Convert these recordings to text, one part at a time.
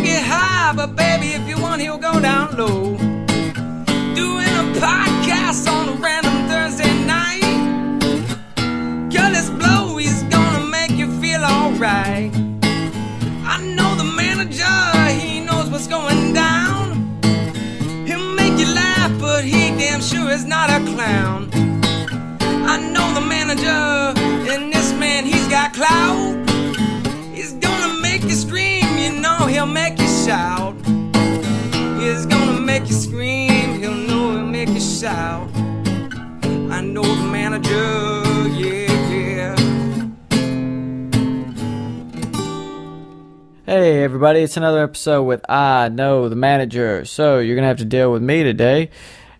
get high, but baby, if you want, he'll go down low. Doing a podcast on a random Thursday night. Careless blow, he's gonna make you feel alright. I know the manager, he knows what's going down. He'll make you laugh, but he damn sure is not a clown. I know the manager, and this man, he's got clout. He's gonna make you scream, you know he'll make you shout. He's gonna make you scream, he'll make you shout. I know the manager, yeah. Hey everybody, it's another episode with I Know the Manager. So you're gonna have to deal with me today,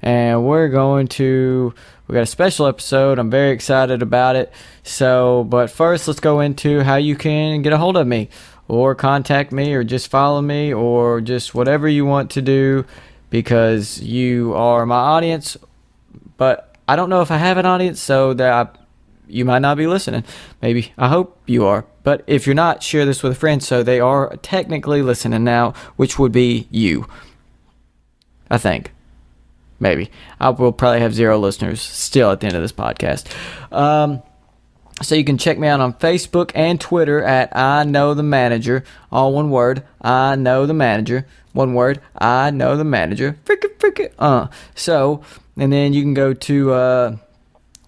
and we got a special episode. I'm very excited about it. But first, let's go into how you can get a hold of me, or contact me, or just follow me, or just whatever you want to do, because you are my audience. But I don't know if I have an audience, so that you might not be listening. Maybe. I hope you are. But if you're not, share this with a friend, so they are technically listening now, which would be you. I think. Maybe. I will probably have 0 listeners still at the end of this podcast. So you can check me out on Facebook and Twitter at I Know the Manager. All one word. I Know the Manager. One word. I Know the Manager. So, and then you can go to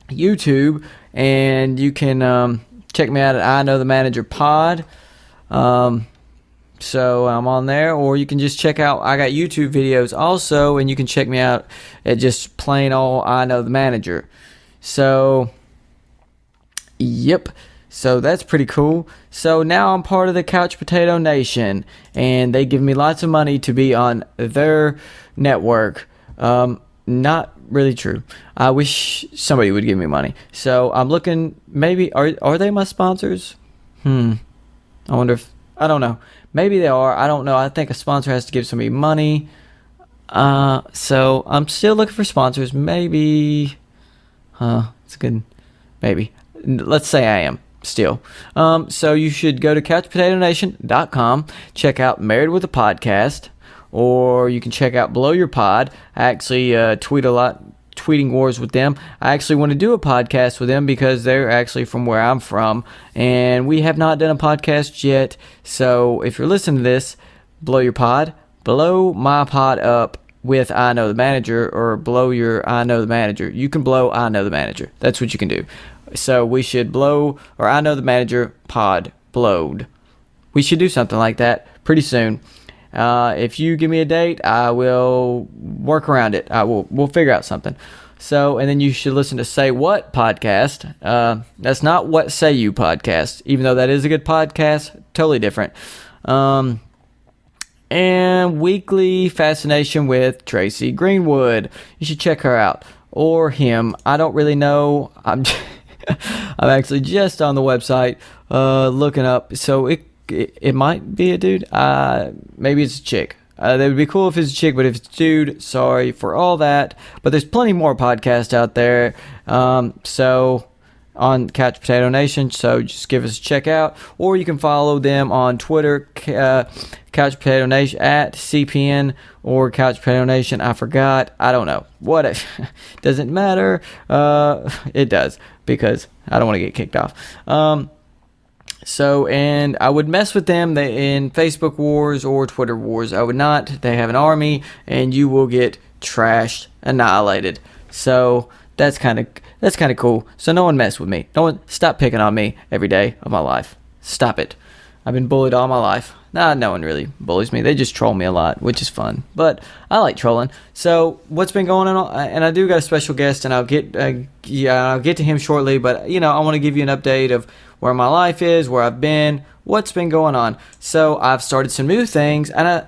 YouTube, and you can check me out at I Know the Manager Pod. So I'm on there, or you can just check out, I got YouTube videos also, and you can check me out at just plain old I Know the Manager. So, yep. So that's pretty cool. So now I'm part of the Couch Potato Nation, and they give me lots of money to be on their network. Not really true. I wish somebody would give me money. So I'm looking, maybe, are they my sponsors? I wonder if, I don't know. Maybe they are. I don't know. I think a sponsor has to give somebody money. So I'm still looking for sponsors. Maybe, it's good. Maybe. Let's say I am still. So you should go to couchpotatonation.com, check out Married with a Podcast, or you can check out Blow Your Pod. I actually tweet a lot, tweeting wars with them. I actually want to do a podcast with them because they're actually from where I'm from, and we have not done a podcast yet. So if you're listening to this, blow your pod, blow my pod up with I Know the Manager, or blow your I Know the Manager. You can blow I Know the Manager. That's what you can do. So we should blow, or I Know the Manager pod blowed. We should do something like that pretty soon. If you give me a date, I will work around it. We'll figure out something. So, and then you should listen to Say What podcast. That's not What Say You podcast, even though that is a good podcast. Totally different. And Weekly Fascination with Tracy Greenwood. You should check her out, or him. I don't really know. I'm actually just on the website looking up. So it might be a dude. Maybe it's a chick. That would be cool if it's a chick, but if it's a dude, sorry for all that. But there's plenty more podcasts out there. So on Couch Potato Nation, so just give us a check out. Or you can follow them on Twitter, Couch Potato Nation, at CPN, or Couch Potato Nation. I forgot. I don't know. What? Doesn't matter. It does, because I don't want to get kicked off. So, and I would mess with them in Facebook wars or Twitter wars. I would not. They have an army, and you will get trashed, annihilated. So that's kind of cool. So no one mess with me. No one stop picking on me every day of my life. Stop it. I've been bullied all my life. No one really bullies me. They just troll me a lot, which is fun. But I like trolling. So what's been going on? And I do got a special guest, and I'll get to him shortly. But I want to give you an update of where my life is, where I've been, what's been going on. So I've started some new things, and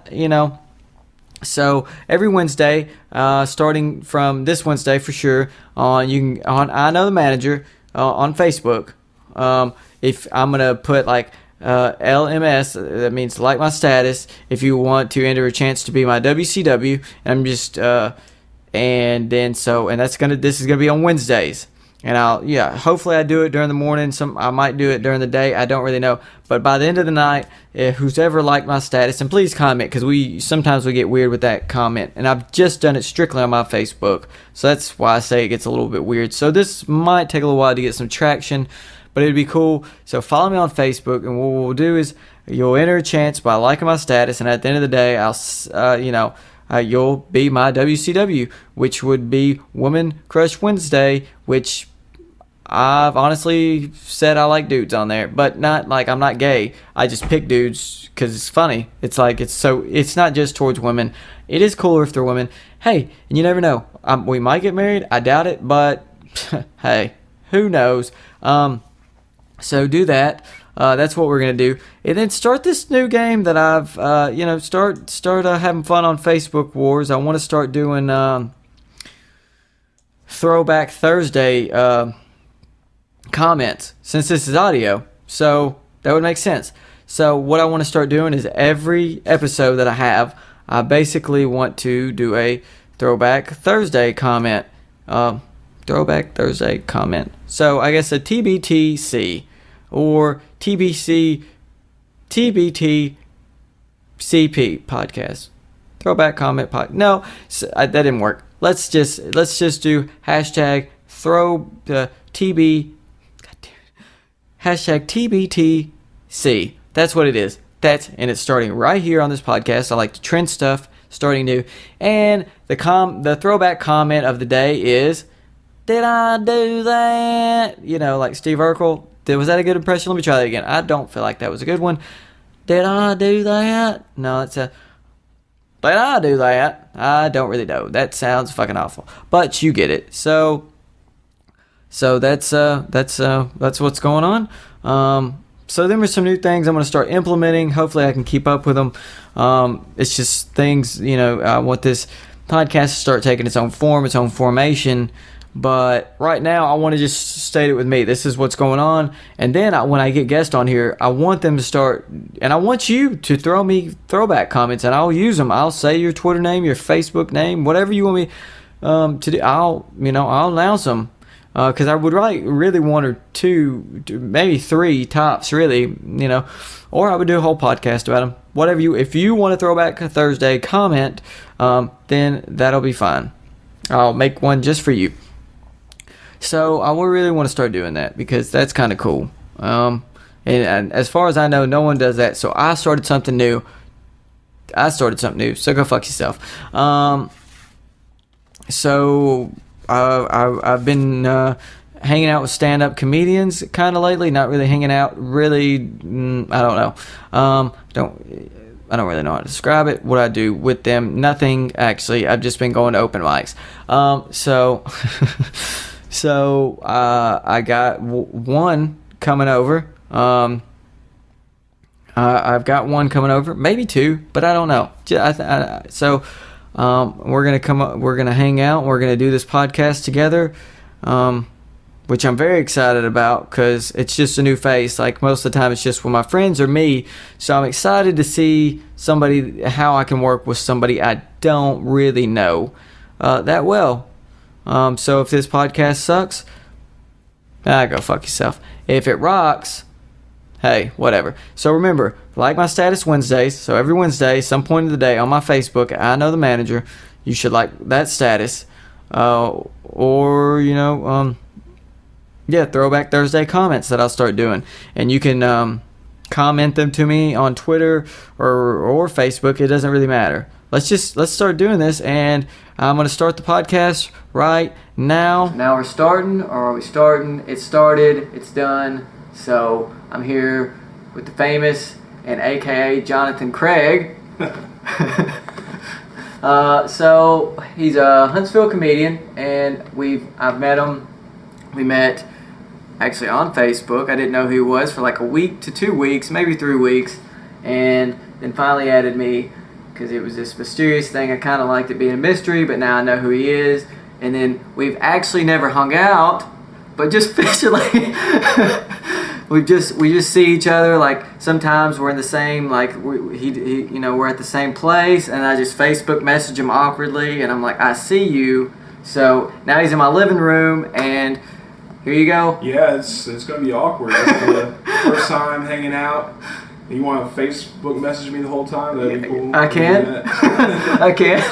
so every Wednesday, starting from this Wednesday for sure, on I Know the Manager on Facebook. If I'm gonna put like LMS, that means like my status. If you want to enter a chance to be my WCW, I'm just this is gonna be on Wednesdays. And hopefully I do it during the morning. I might do it during the day. I don't really know. But by the end of the night, who's ever liked my status, and please comment, because sometimes we get weird with that comment. And I've just done it strictly on my Facebook. So that's why I say it gets a little bit weird. So this might take a little while to get some traction, but it'd be cool. So follow me on Facebook, and what we'll do is you'll enter a chance by liking my status, and at the end of the day, you'll be my WCW, which would be Woman Crush Wednesday, which I've honestly said I like dudes on there, but not like I'm not gay. I just pick dudes because it's funny. It's not just towards women. It is cooler if they're women. Hey, and you never know. We might get married. I doubt it, but hey, who knows? So do that. That's what we're gonna do, and then start this new game that I've, start having fun on Facebook Wars. I want to start doing Throwback Thursday comments, since this is audio, so that would make sense. So what I want to start doing is every episode that I have, I basically want to do a Throwback Thursday comment. Throwback Thursday comment. So I guess a TBTC or TBC TBT CP podcast. Throwback comment pod. No, that didn't work. Let's just do hashtag throw the TB. Hashtag TBTC. That's what it is. And it's starting right here on this podcast. I like to trend stuff, starting new. And the throwback comment of the day is, did I do that? Like Steve Urkel. Was that a good impression? Let me try that again. I don't feel like that was a good one. Did I do that? No, did I do that? I don't really know. That sounds fucking awful. But you get it. So that's what's going on. So then there's some new things I'm going to start implementing. Hopefully I can keep up with them. It's just things, I want this podcast to start taking its own form, its own formation. But right now I want to just state it with me. This is what's going on. And then when I get guests on here, I want them to start, and I want you to throw me throwback comments, and I'll use them. I'll say your Twitter name, your Facebook name, whatever you want me to do. I'll announce them. Because I would really one or two, maybe three tops, really, or I would do a whole podcast about them. Whatever if you want to throw back a Thursday comment, then that'll be fine. I'll make one just for you. So I really want to start doing that because that's kind of cool. And as far as I know, no one does that. So I started something new. So go fuck yourself. So I've been hanging out with stand-up comedians kind of lately. Not really hanging out. Really, I don't know. I don't really know how to describe it. What I do with them, nothing actually. I've just been going to open mics. So I got one coming over. I've got one coming over, maybe two, but I don't know. So we're gonna come up. We're gonna hang out. We're gonna do this podcast together, which I'm very excited about because it's just a new face. Like most of the time, it's just with my friends or me. So I'm excited to see how I can work with somebody I don't really know that well. So if this podcast sucks, go fuck yourself. If it rocks, hey, whatever. So remember, like my status Wednesdays. So every Wednesday, some point of the day on my Facebook, I Know the Manager, you should like that status. Throwback Thursday comments that I'll start doing. And you can comment them to me on Twitter or Facebook. It doesn't really matter. Let's start doing this, and I'm going to start the podcast right now. Now we're starting, or are we starting? It started, it's done. So I'm here with the famous and AKA Jonathan Craig. So he's a Huntsville comedian, and I've met him. We met actually on Facebook. I didn't know who he was for like a week to 2 weeks, maybe 3 weeks, and then finally added me because it was this mysterious thing. I kind of liked it being a mystery, but now I know who he is. And then we've actually never hung out, but just visually. we just see each other. Like sometimes we're in the same, like we're at the same place, and I just Facebook message him awkwardly, and I'm like, I see you. So now he's in my living room, and Here you go. Yeah, it's gonna be awkward. It's the first time hanging out. You want to Facebook message me the whole time? That'd be cool. I can. I can.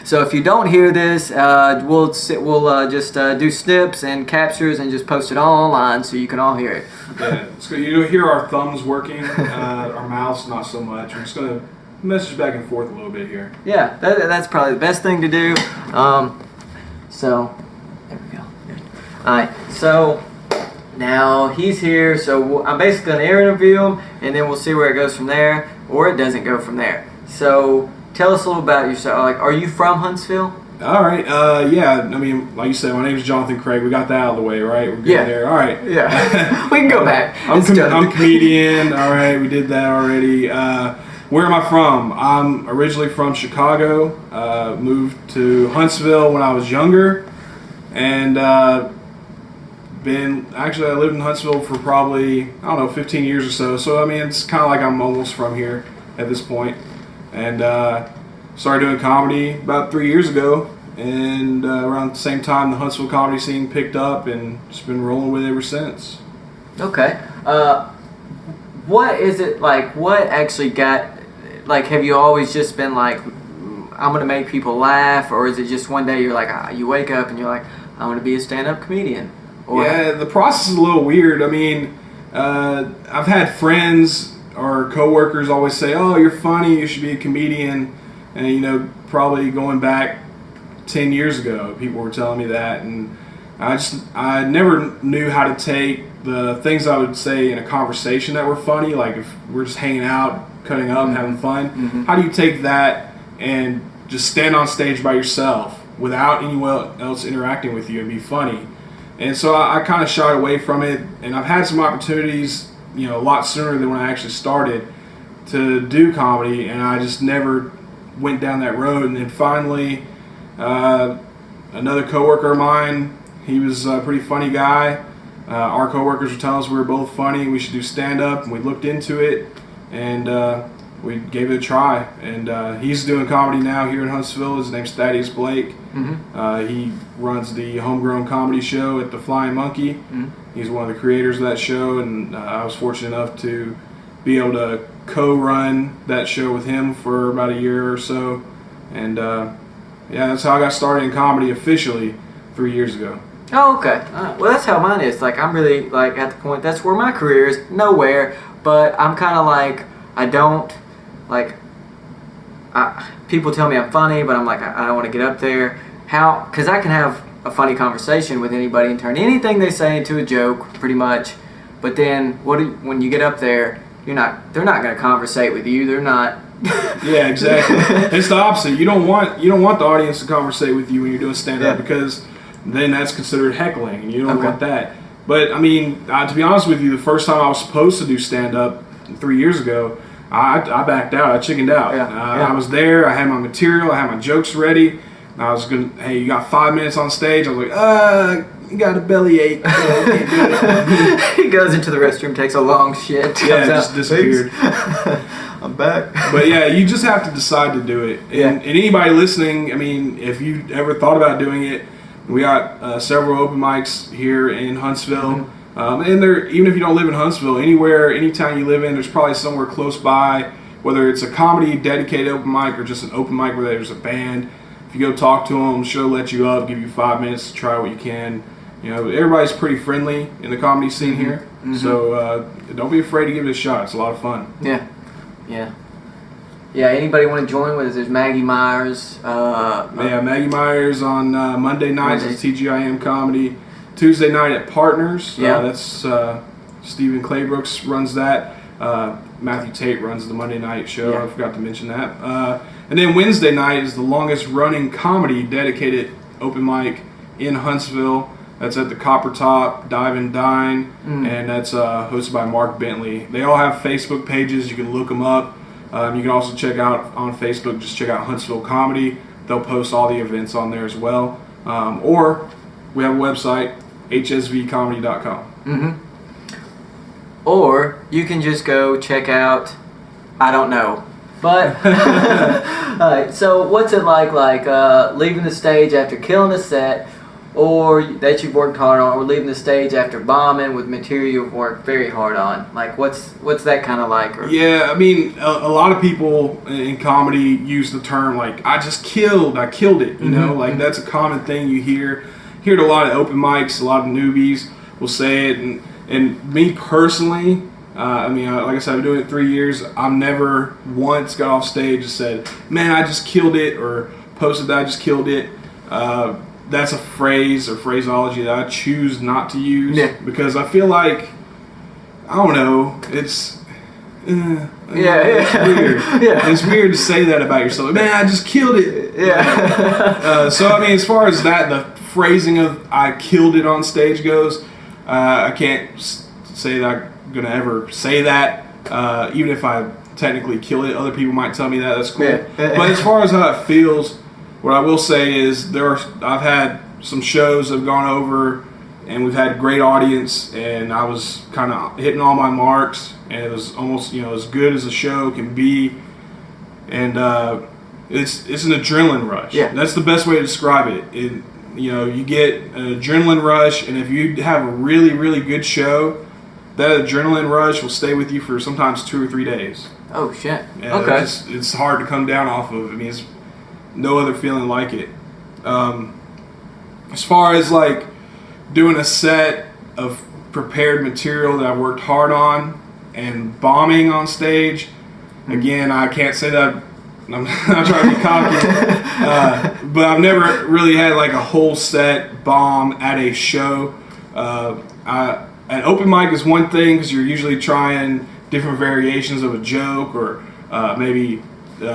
So if you don't hear this, we'll just do snips and captures and just post it all online so you can all hear it. Yeah, so you'll hear our thumbs working, our mouths not so much. We're just gonna message back and forth a little bit here. Yeah, that's probably the best thing to do. So there we go. All right, so now he's here, so I'm basically going to interview him, and then we'll see where it goes from there, or it doesn't go from there. So tell us a little about yourself. Like, are you from Huntsville? All right. Yeah. I mean, like you said, my name is Jonathan Craig. We got that out of the way, right? We're good there. All right. Yeah. We can go back. I'm a comedian. All right. We did that already. Where am I from? I'm originally from Chicago. Moved to Huntsville when I was younger, and I lived in Huntsville for probably, I don't know, 15 years or so. So I mean, it's kind of like I'm almost from here at this point. And started doing comedy about 3 years ago, and around the same time the Huntsville comedy scene picked up, and just been rolling with it ever since. Okay. What is it like? What actually got? Like, have you always just been like, I'm gonna make people laugh, or is it just one day you're like, you wake up and you're like, I'm gonna be a stand-up comedian? Or yeah, the process is a little weird. I mean, I've had friends or coworkers always say, "Oh, you're funny. You should be a comedian." And probably going back 10 years ago, people were telling me that, and I never knew how to take the things I would say in a conversation that were funny, like if we're just hanging out, cutting up, and having fun. Mm-hmm. How do you take that and just stand on stage by yourself without anyone else interacting with you and be funny? And so I kind of shied away from it, and I've had some opportunities, a lot sooner than when I actually started to do comedy, and I just never went down that road. And then finally, another coworker of mine, he was a pretty funny guy. Our coworkers were telling us we were both funny, we should do stand-up, and we looked into it, and we gave it a try. And he's doing comedy now here in Huntsville. His name's Thaddeus Blake. Mm-hmm. He runs the Homegrown Comedy Show at the Flying Monkey. Mm-hmm. He's one of the creators of that show, and I was fortunate enough to be able to co-run that show with him for about a year or so. And that's how I got started in comedy officially 3 years ago. Oh, okay. Well, that's how mine is. Like, I'm really, like, at the point, that's where my career is, nowhere, but I'm kind of like, I don't, like, people tell me I'm funny, but I'm like, I don't want to get up there. How? Because I can have a funny conversation with anybody and turn anything they say into a joke, pretty much, but then when you get up there, they're not going to conversate with you, they're not. Yeah, exactly. It's the opposite. You don't want the audience to conversate with you when you're doing stand-up, because then that's considered heckling, and you don't want that. But I mean, to be honest with you, the first time I was supposed to do stand-up 3 years ago, I backed out. I chickened out. I was there. I had my material. I had my jokes ready. I was hey, you got 5 minutes on stage. I was like, you got a bellyache. Can't do it. He goes into the restroom, takes a long shit. Yeah, just disappeared. I'm back. But yeah, you just have to decide to do it. And anybody listening, I mean, if you ever thought about doing it, we got several open mics here in Huntsville. Mm-hmm. And even if you don't live in Huntsville, any town you live in, there's probably somewhere close by, whether it's a comedy dedicated open mic or just an open mic where there's a band. If you go talk to them, she'll let you up, give you 5 minutes to try what you can. Everybody's pretty friendly in the comedy scene here. Mm-hmm. So don't be afraid to give it a shot. It's a lot of fun. Yeah, anybody want to join with us? There's Maggie Myers. Maggie Myers on Monday nights at TGIM Comedy. Tuesday night at Partners. That's Stephen Claybrooks runs that. Matthew Tate runs the Monday night show. I forgot to mention that. And then Wednesday night is the longest running comedy dedicated open mic in Huntsville. That's at the Copper Top Dive and Dine, and that's hosted by Mark Bentley. They all have Facebook pages. You can look them up. You can also check out on Facebook, just check out Huntsville Comedy. They'll post all the events on there as well. Or we have a website, hsvcomedy.com. Mm-hmm. Or you can just go check out, I don't know. But, alright, so what's it like leaving the stage after killing a set? or that you've worked hard on, or leaving the stage after bombing with material you've worked very hard on? Like, what's that kind of like? Or? Yeah, I mean, a lot of people in comedy use the term like, I killed it, you know? Like, that's a common thing you hear. Hear it a lot of open mics, a lot of newbies will say it. And me personally, I mean, like I said, I've been doing it 3 years. I've never once got off stage and said, man, I just killed it, or posted that I just killed it. That's a phrase or phraseology that I choose not to use because I feel like, I don't know, it's weird. It's weird to say that about yourself. Man, I just killed it. So I mean, as far as that, the phrasing of I killed it on stage goes, I can't say that I'm gonna ever say that. Even if I technically kill it, other people might tell me that. That's cool. But as far as how it feels, what I will say is I've had some shows that have gone over, and we've had great audience, and I was kind of hitting all my marks, and it was almost, you know, as good as a show can be, and it's an adrenaline rush. Yeah. That's the best way to describe it. You know, you get an adrenaline rush, and if you have a really, really good show, that adrenaline rush will stay with you for sometimes 2 or 3 days. Oh shit. Yeah, okay. It's hard to come down off of. I mean, it's no other feeling like it. As far as like doing a set of prepared material that I've worked hard on and bombing on stage, again, I can't say that I'm not trying to be cocky, but I've never really had like a whole set bomb at a show. An open mic is one thing because you're usually trying different variations of a joke, or maybe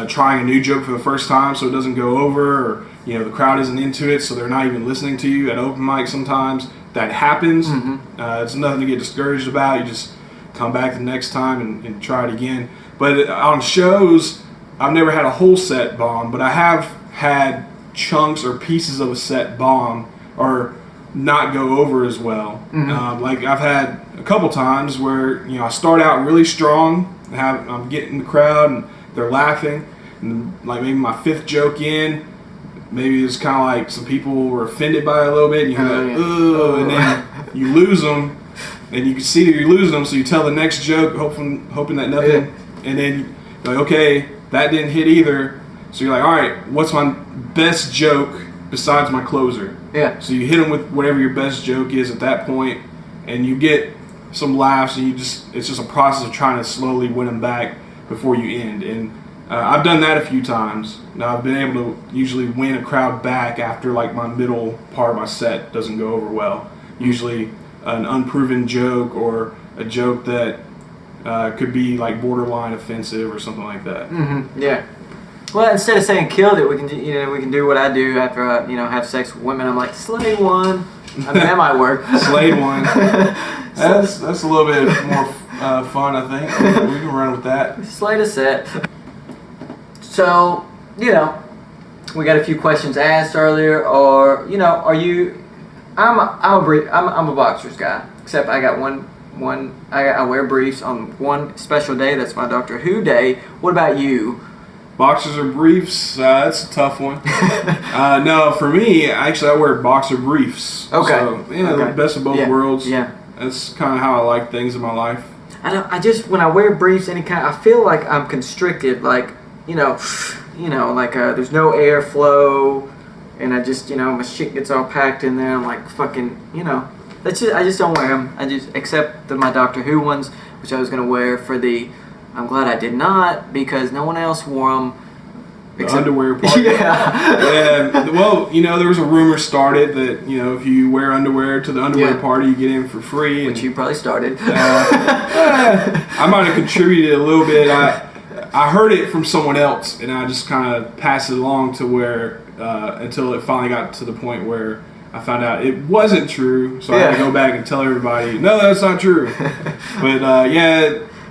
trying a new joke for the first time so it doesn't go over, or you know, the crowd isn't into it so they're not even listening to you. At open mic sometimes that happens. It's nothing to get discouraged about. You just come back the next time and try it again. But on shows, I've never had a whole set bomb, but I have had chunks or pieces of a set bomb or not go over as well. Like I've had a couple times where, you know, I start out really strong, I'm getting the crowd and they're laughing, and like maybe my 5th joke in, maybe it's kind of like some people were offended by it a little bit, and you hear like, ugh, and then you lose them, and you can see that you're losing them, so you tell the next joke, hoping that nothing, and then you're like, okay, that didn't hit either, so you're like, all right, what's my best joke besides my closer? So you hit them with whatever your best joke is at that point, and you get some laughs, and it's just a process of trying to slowly win them back before you end. And I've done that a few times. Now I've been able to usually win a crowd back after like my middle part of my set doesn't go over well. Usually an unproven joke or a joke that could be like borderline offensive or something like that. Yeah. Well, instead of saying killed it, we can do what I do after I have sex with women. I'm like, slayed one. I mean, that might work. Slayed one. That's a little bit more fun, I think. We can run with that. Slayed a set. So, we got a few questions asked earlier, or are you? I'm a boxers guy, except I got I wear briefs on one special day. That's my Doctor Who day. What about you? Boxers or briefs? That's a tough one. No, for me, actually, I wear boxer briefs. Okay. So, the best of both worlds. Yeah. That's kind of how I like things in my life. When I wear briefs, I feel like I'm constricted, like, there's no airflow, and I just, my shit gets all packed in there. I'm like, fucking, I just don't wear them. Except my Doctor Who ones, which I was going to wear for I'm glad I did not, because no one else wore them. The underwear part. Yeah. Well, there was a rumor started that, if you wear underwear to the underwear party, you get in for free. Which you probably started. I might have contributed a little bit. I heard it from someone else, and I just kind of passed it along to where, until it finally got to the point where I found out it wasn't true. So I had to go back and tell everybody, no, that's not true. But,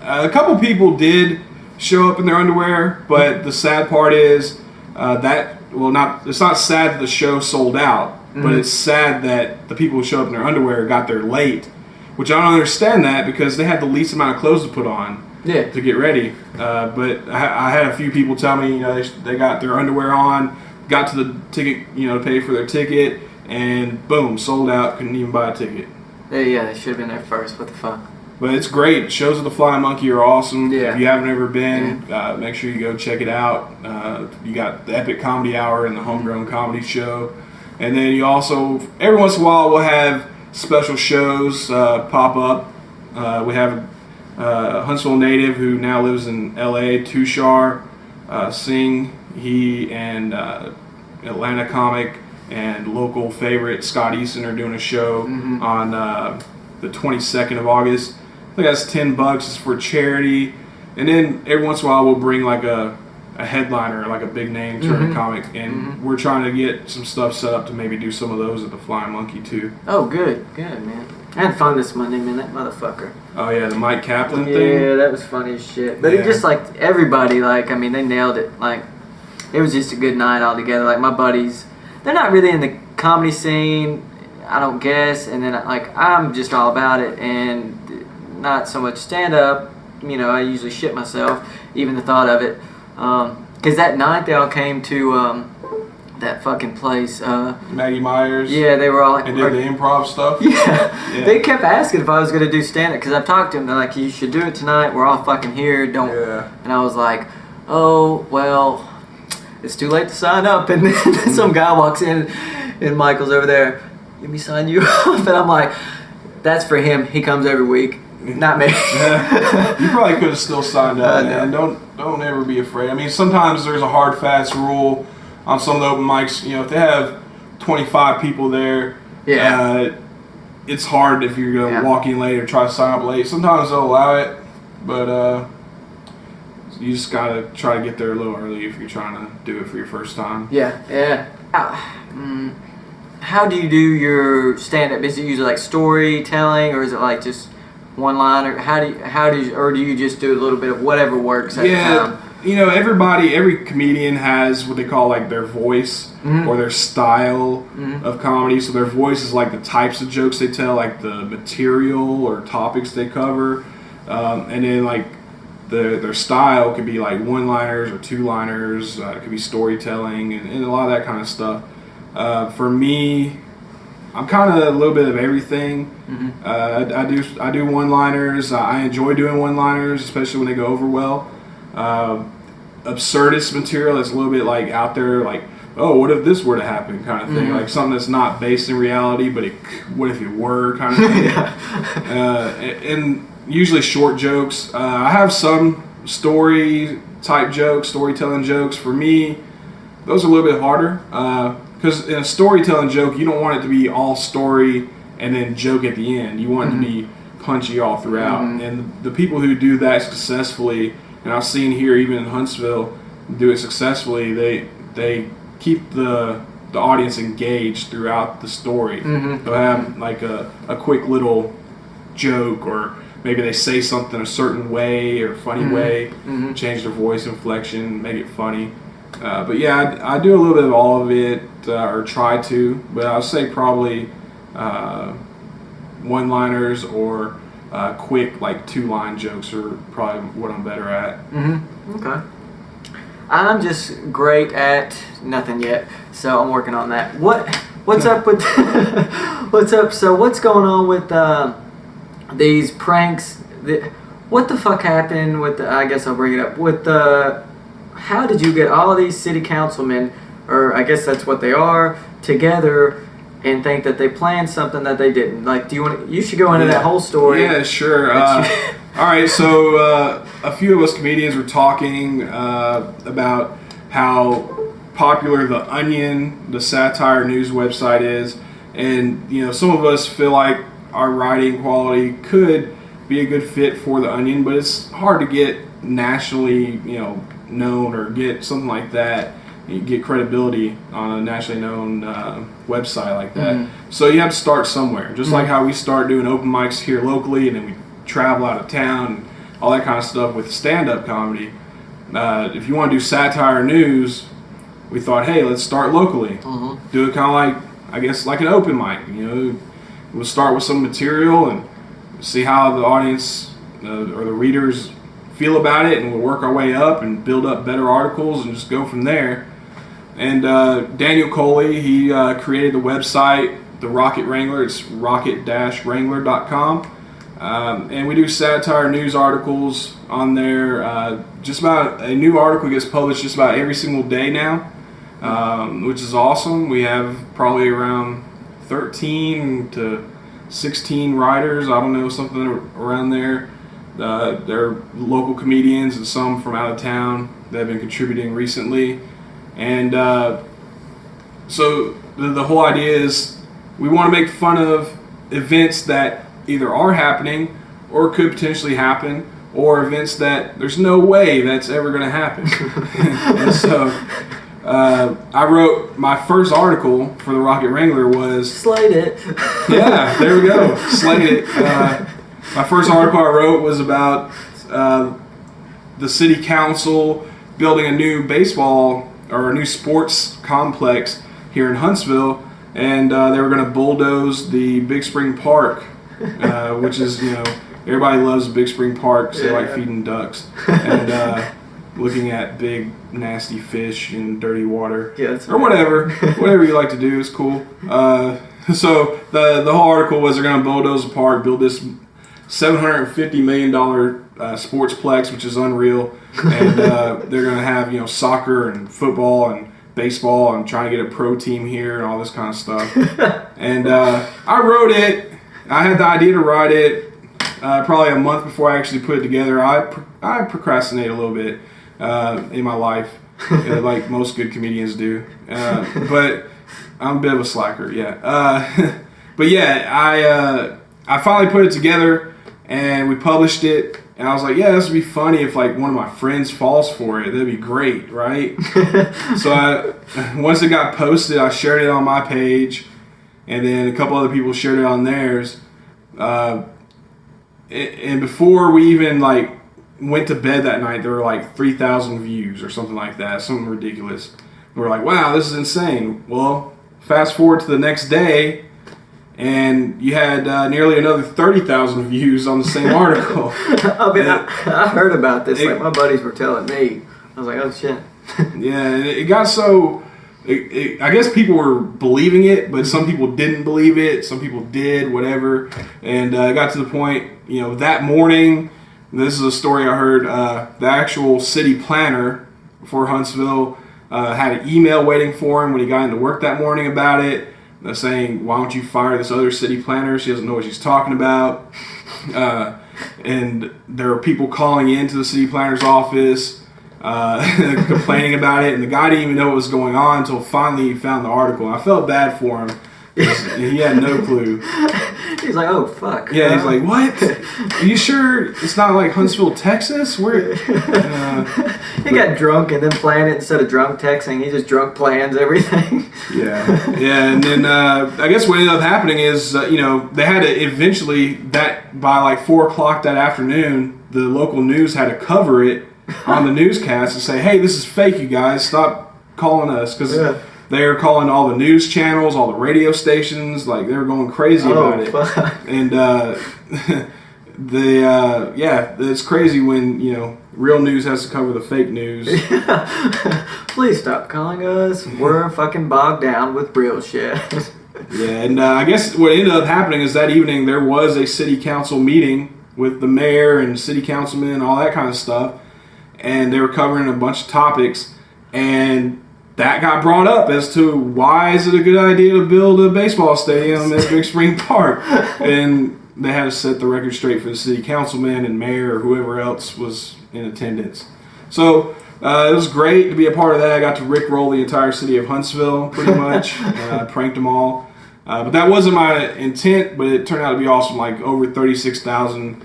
a couple people did show up in their underwear, but the sad part is it's not sad that the show sold out, but it's sad that the people who show up in their underwear got there late, which I don't understand that, because they had the least amount of clothes to put on to get ready. But I had a few people tell me, they got their underwear on, got to the ticket, to pay for their ticket, and boom, sold out. Couldn't even buy a ticket. Yeah, they should have been there first. What the fuck? But it's great. Shows of the Flying Monkey are awesome. Yeah. If you haven't ever been, make sure you go check it out. You got the Epic Comedy Hour and the Homegrown Comedy Show. And then you also, every once in a while, we'll have special shows pop up. We have a Huntsville native who now lives in L.A., Tushar Singh. He and Atlanta comic and local favorite Scott Easton are doing a show on the 22nd of August. I think that's $10. It's for charity. And then every once in a while we'll bring like a headliner, like a big name touring comic, and we're trying to get some stuff set up to maybe do some of those at the Flying Monkey too. Oh, good, man. I had fun this Monday, man. That motherfucker. Oh yeah, the Mike Kaplan thing. Yeah, that was funny as shit. But it just like everybody, like I mean, they nailed it. Like it was just a good night altogether. Like my buddies, they're not really in the comedy scene, I don't guess, and then like I'm just all about it, and not so much stand up. You know, I usually shit myself, even the thought of it. Because that night they all came to that fucking place. Maggie Myers. Yeah, they were all like, and did the improv stuff. Yeah. They kept asking if I was gonna do stand up because I've talked to them. They're like, you should do it tonight. We're all fucking here. Don't. Yeah. And I was like, oh well, it's too late to sign up. And then some guy walks in, and Michael's over there. Let me sign you up. And I'm like, that's for him. He comes every week. Not me. You probably could have still signed up, man. Don't ever be afraid. I mean, sometimes there's a hard, fast rule on some of the open mics. You know, if they have 25 people there, it's hard if you're going to walk in late or try to sign up late. Sometimes they'll allow it, but you just got to try to get there a little early if you're trying to do it for your first time. Yeah. How do you do your stand-up? Is it usually like storytelling, or is it like just one line, or or do you just do a little bit of whatever works at the time? You know, every comedian has what they call like their voice or their style of comedy. So their voice is like the types of jokes they tell, like the material or topics they cover, and then like their style could be like one-liners or two-liners. It could be storytelling and a lot of that kind of stuff. For me, I'm kind of a little bit of everything. I do one-liners. I enjoy doing one-liners, especially when they go over well. Absurdist material that's a little bit like out there, like, oh, what if this were to happen, kind of thing. Like something that's not based in reality, but what if it were, kind of thing. And usually short jokes. I have some story-type jokes, storytelling jokes. For me, those are a little bit harder. Because in a storytelling joke, you don't want it to be all story and then joke at the end. You want it to be punchy all throughout. And the people who do that successfully, and I've seen here even in Huntsville do it successfully, they keep the audience engaged throughout the story. They'll have like a quick little joke, or maybe they say something a certain way or funny way, change their voice inflection, make it funny. But yeah, I do a little bit of all of it, or try to, but I would say probably one-liners or quick, like two-line jokes are probably what I'm better at. Okay. I'm just great at nothing yet, so I'm working on that. What's up with what's up? So what's going on with these pranks? What the fuck happened with I guess I'll bring it up with how did you get all of these city councilmen, or I guess that's what they are, together and think that they planned something that they didn't? Like, you should go into that whole story. Yeah, sure. All right, so a few of us comedians were talking about how popular The Onion, the satire news website, is, and you know, some of us feel like our writing quality could be a good fit for The Onion, but it's hard to get nationally, known or get something like that. You get credibility on a nationally known website like that. So you have to start somewhere. Just like how we start doing open mics here locally, and then we travel out of town, and all that kind of stuff with stand-up comedy. If you want to do satire news, we thought, hey, let's start locally. Do it kind of like, I guess, like an open mic. We'll start with some material and see how the audience or the readers feel about it, and we'll work our way up and build up better articles and just go from there. And Daniel Coley, he created the website, The Rocket Wrangler. It's rocket-wrangler.com. And we do satire news articles on there. Just about a new article gets published just about every single day now, which is awesome. We have probably around 13 to 16 writers, I don't know, something around there. They're local comedians and some from out of town that have been contributing recently. And so the whole idea is we want to make fun of events that either are happening or could potentially happen, or events that there's no way that's ever going to happen. And so I wrote my first article for the Rocket Wrangler was... Slate it. Yeah, there we go. Slate it. My first article I wrote was about the city council building a new baseball or a new sports complex here in Huntsville, and they were going to bulldoze the Big Spring Park, which is, everybody loves Big Spring Park because they like feeding ducks and looking at big nasty fish in dirty water, or whatever you like to do is cool. So the whole article was they're going to bulldoze the park, build this $750 million sportsplex, which is unreal, and they're going to have soccer and football and baseball and trying to get a pro team here and all this kind of stuff. And I wrote it. I had the idea to write it probably a month before I actually put it together. I procrastinate a little bit in my life, like most good comedians do, but I'm a bit of a slacker, but yeah, I finally put it together and we published it, and I was like, this would be funny if like one of my friends falls for it. That'd be great, right? So once it got posted, I shared it on my page, and then a couple other people shared it on theirs. And before we even like went to bed that night, there were like 3,000 views or something like that, something ridiculous. And we're like, wow, this is insane. Well, fast forward to the next day, and you had nearly another 30,000 views on the same article. I heard about this. Like my buddies were telling me. I was like, oh shit. Yeah, and it got so. I guess people were believing it, but some people didn't believe it. Some people did, whatever. And it got to the point, that morning. This is a story I heard. The actual city planner for Huntsville had an email waiting for him when he got into work that morning about it. Saying, why don't you fire this other city planner? She doesn't know what she's talking about. And there were people calling into the city planner's office, complaining about it. And the guy didn't even know what was going on until finally he found the article. And I felt bad for him. He had no clue. He's like, oh, fuck. Yeah, he's like, what? Are you sure it's not like Huntsville, Texas? Where? He got drunk and then planned it instead of drunk texting. He just drunk plans everything. Yeah. And then I guess what ended up happening is, they had to eventually, that by like 4 o'clock that afternoon, the local news had to cover it on the newscast and say, hey, this is fake, you guys. Stop calling us. Because they were calling all the news channels, all the radio stations, like they were going crazy about it. Fuck. And it's crazy when real news has to cover the fake news. Please stop calling us. We're fucking bogged down with real shit. Yeah, and I guess what ended up happening is that evening there was a city council meeting with the mayor and city councilmen and all that kind of stuff, and they were covering a bunch of topics, and that got brought up as to why is it a good idea to build a baseball stadium at Big Spring Park. And they had to set the record straight for the city councilman and mayor or whoever else was in attendance. So it was great to be a part of that. I got to rickroll the entire city of Huntsville pretty much. I pranked them all. But that wasn't my intent, but it turned out to be awesome. Like over 36,000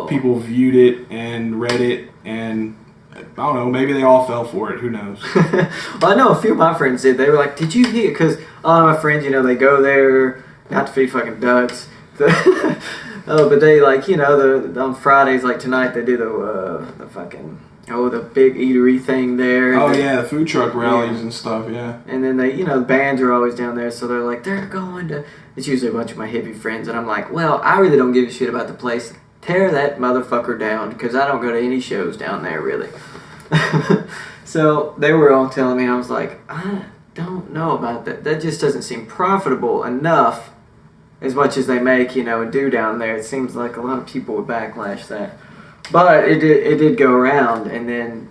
people viewed it and read it, and I don't know, maybe they all fell for it. Who knows? Well, I know a few of my friends did. They were like, did you hear? Because all of my friends, they go there not to feed fucking ducks. But they on Fridays, like tonight, they do the fucking, the big eatery thing there. Oh, the food truck rallies and stuff, yeah. And then they, the bands are always down there, so they're like, they're going to, it's usually a bunch of my hippie friends, and I'm like, well, I really don't give a shit about the place. Tear that motherfucker down, because I don't go to any shows down there, really. So they were all telling me, and I was like, don't know about that. That just doesn't seem profitable enough as much as they make, and do down there. It seems like a lot of people would backlash that. But it did go around, and then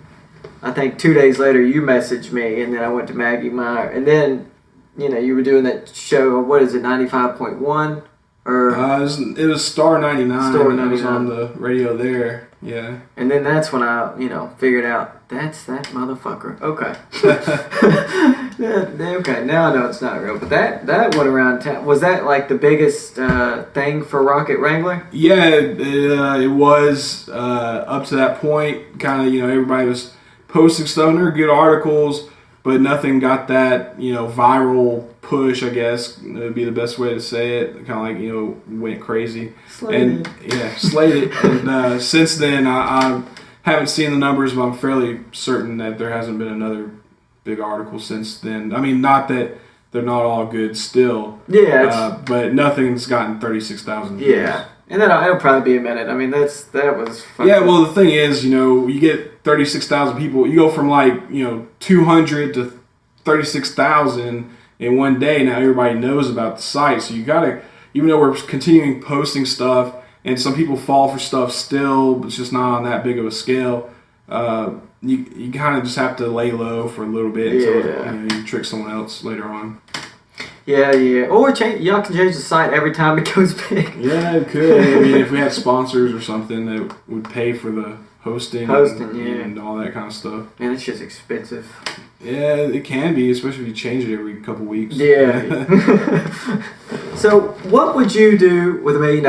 I think 2 days later you messaged me, and then I went to Maggie Meyer, and then, you were doing that show, what is it, 95.1? Or it was Star 99. Star 99. It was 99. on the radio there. Yeah. And then that's when I, figured out that's that motherfucker. Okay. Okay, now I know it's not real. But that went around town. Was that like the biggest thing for Rocket Wrangler? Yeah, it was up to that point. Kind of, everybody was posting stuff, and there were good articles, but nothing got that, viral push, I guess would be the best way to say it. Kind of like, went crazy. Slated. Slated. And since then, I haven't seen the numbers, but I'm fairly certain that there hasn't been another big article since then. I mean, not that they're not all good still. Yeah. But nothing's gotten 36,000 views. Yeah. And then it'll probably be a minute. I mean, that was fucking... Yeah, well, the thing is, you get 36,000 people. You go from 200 to 36,000 in one day. Now everybody knows about the site. So you got to, even though we're continuing posting stuff, and some people fall for stuff still, but it's just not on that big of a scale, you kind of just have to lay low for a little bit until you trick someone else later on. Yeah. Or y'all can change the site every time it goes big. Yeah, it could. I mean, if we had sponsors or something that would pay for the hosting and all that kind of stuff. Man, it's just expensive. Yeah, it can be, especially if you change it every couple weeks. Yeah. So, what would you do with $1 million?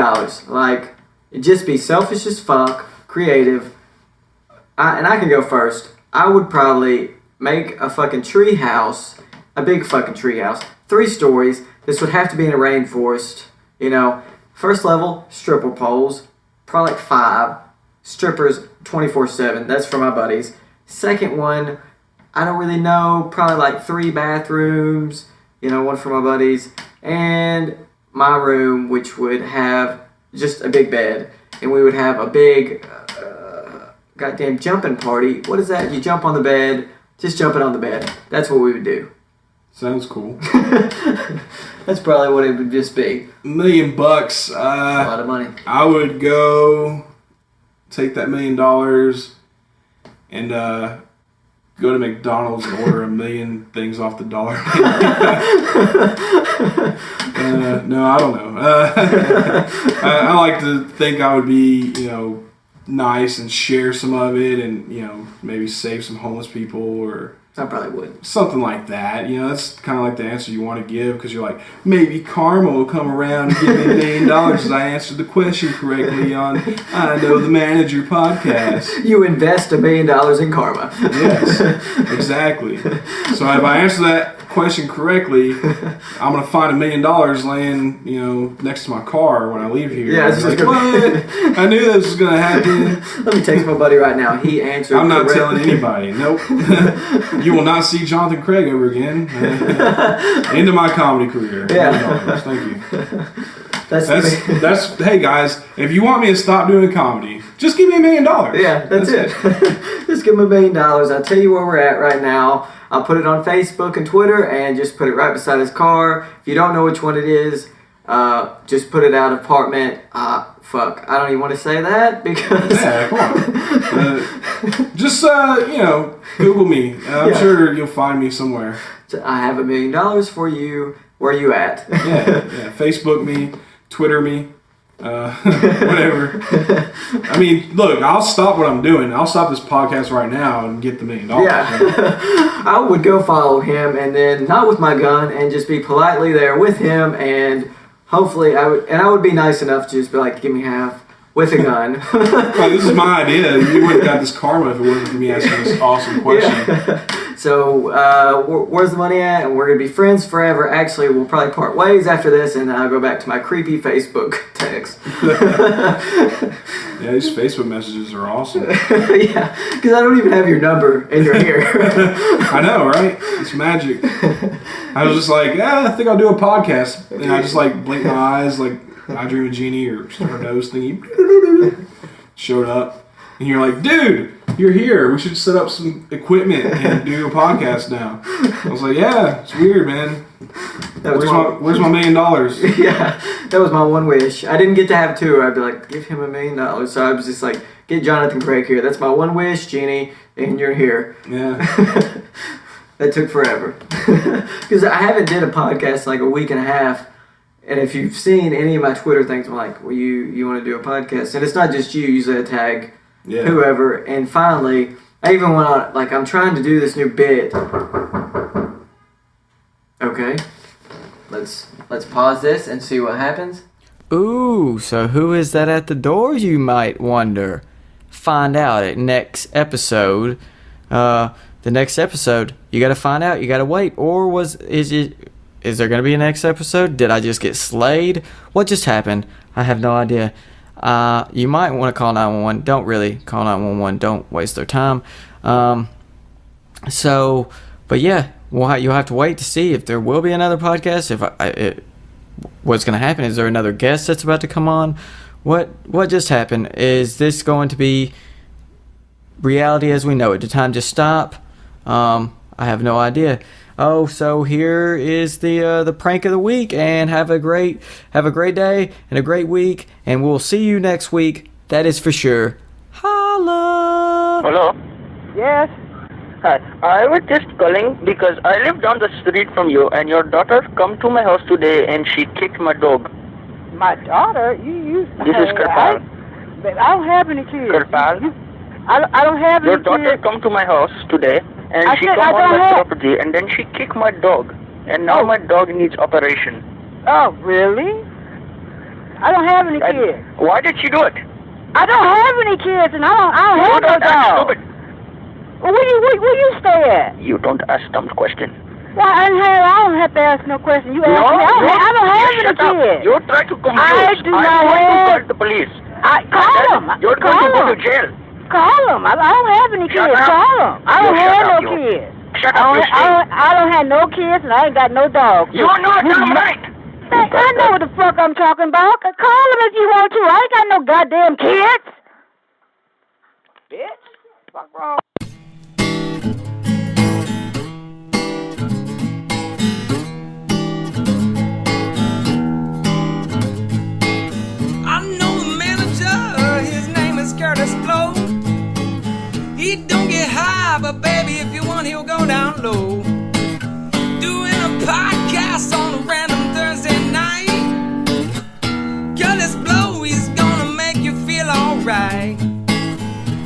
Like, it'd just be selfish as fuck, creative. And I can go first. I would probably make a fucking tree house, a big fucking tree house, 3 stories. This would have to be in a rainforest. First level, stripper poles, probably 5. Strippers 24/7. That's for my buddies. Second one, I don't really know. Probably 3 bathrooms. One for my buddies. And my room, which would have just a big bed. And we would have a big goddamn jumping party. What is that? You jump on the bed. Just jumping on the bed. That's what we would do. Sounds cool. That's probably what it would just be. $1 million. A lot of money. I would go take that $1 million and go to McDonald's and order 1 million things off the dollar menu. No, I don't know. I like to think I would be, nice and share some of it, and maybe save some homeless people or. I probably would. Something like that. That's kind of like the answer you want to give, because you're like, maybe karma will come around and give me $1 million as I answered the question correctly on I Know the Manager podcast. You invest $1 million in karma. Yes, exactly. So if I answer that question correctly, I'm going to find $1 million laying, next to my car when I leave here. Yeah, it's like, what? I knew this was going to happen. Let me text my buddy right now. He answered I'm not correctly. telling anybody. Nope. You will not see Jonathan Craig ever again. Into my comedy career. Yeah. Thank you. That's hey guys, if you want me to stop doing comedy, just give me $1 million. Yeah, that's it. Just give me $1 million. I'll tell you where we're at right now. I'll put it on Facebook and Twitter, and just put it right beside his car. If you don't know which one it is, just put it out apartment. Fuck, I don't even want to say that because. Yeah, come on. Just Google me. I'm sure you'll find me somewhere. So I have $1 million for you. Where are you at? Yeah. Facebook me, Twitter me. Whatever. I mean, look, I'll stop what I'm doing. I'll stop this podcast right now and get the $1 million. Yeah. I would go follow him, and then not with my gun, and just be politely there with him, and hopefully I would be nice enough to just be like, give me half with a gun. Well, this is my idea. You wouldn't have got this karma if it wasn't for me asking this awesome question. Yeah. So, where's the money at? And we're going to be friends forever. Actually, we'll probably part ways after this, and then I'll go back to my creepy Facebook text. Yeah, these Facebook messages are awesome. Yeah, because I don't even have your number, and you're here. I know, right? It's magic. I was just like, I think I'll do a podcast. And I just blinked my eyes like I Dream of Jeannie or her nose thingy. Showed up. And you're like, dude, you're here. We should set up some equipment and do a podcast now. I was like, yeah, it's weird, man. Where's my $1 million? Yeah, that was my one wish. I didn't get to have two. I'd be like, give him $1 million. So I was just like, get Jonathan Craig here. That's my one wish, Jeannie, and you're here. Yeah. That took forever. Because I haven't did a podcast in like a week and a half. And if you've seen any of my Twitter things, I'm like, well, you want to do a podcast? And it's not just you. Usually I tag whoever. And finally, I even went on, like, I'm trying to do this new bit. Okay. Let's pause this and see what happens. Ooh, so who is that at the door, you might wonder? Find out at next episode. The next episode, you gotta find out, you gotta wait. Or is there gonna be a next episode? Did I just get slayed? What just happened? I have no idea. You might want to call 911. Don't really call 911. Don't waste their time. But yeah, you'll have to wait to see if there will be another podcast. What's going to happen? Is there another guest that's about to come on? What just happened? Is this going to be reality as we know it? Did time just stop? I have no idea. Oh, so here is the prank of the week, and have a great day and a great week, and we'll see you next week. That is for sure. Holla! Hello? Yes. Hi. I was just calling because I live down the street from you, and your daughter come to my house today, and she kicked my dog. My daughter? You This is Kirpal. I don't have any kids. Kirpal? I don't have any Your kids. daughter come to my house today, and she come on my property, and then she kicked my dog. And now my dog needs operation. Oh, really? I don't have any kids. Why did she do it? I don't have any kids, and I don't have no dog. Stupid. Well, where you stay at? You don't ask dumb question. Well, I don't have to ask no question. You ask me. I don't have any kids. You try to confuse. I do not I'm going to have. call the police. Call them. You're going to go to jail. Call them. I don't have any kids. Call them. I don't have no kids. Shut up, you I don't have no kids, and I ain't got no dogs. You're not damn right. I know what the fuck I'm talking about. Call them if you want to. I ain't got no goddamn kids. Bitch. Fuck wrong. He don't get high, but baby, if you want, he'll go down low. Doing a podcast on a random Thursday night. Girl, this blow, he's gonna make you feel alright.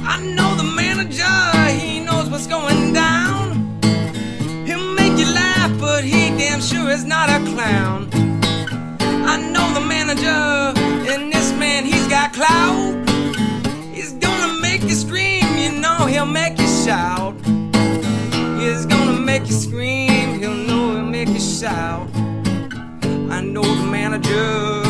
I know the manager, he knows what's going down. He'll make you laugh, but he damn sure is not a clown. I know the manager, and this man, he's got clout. He's gonna make you scream, you know he'll make you shout. He's gonna make you scream, he'll make you shout. I know the manager.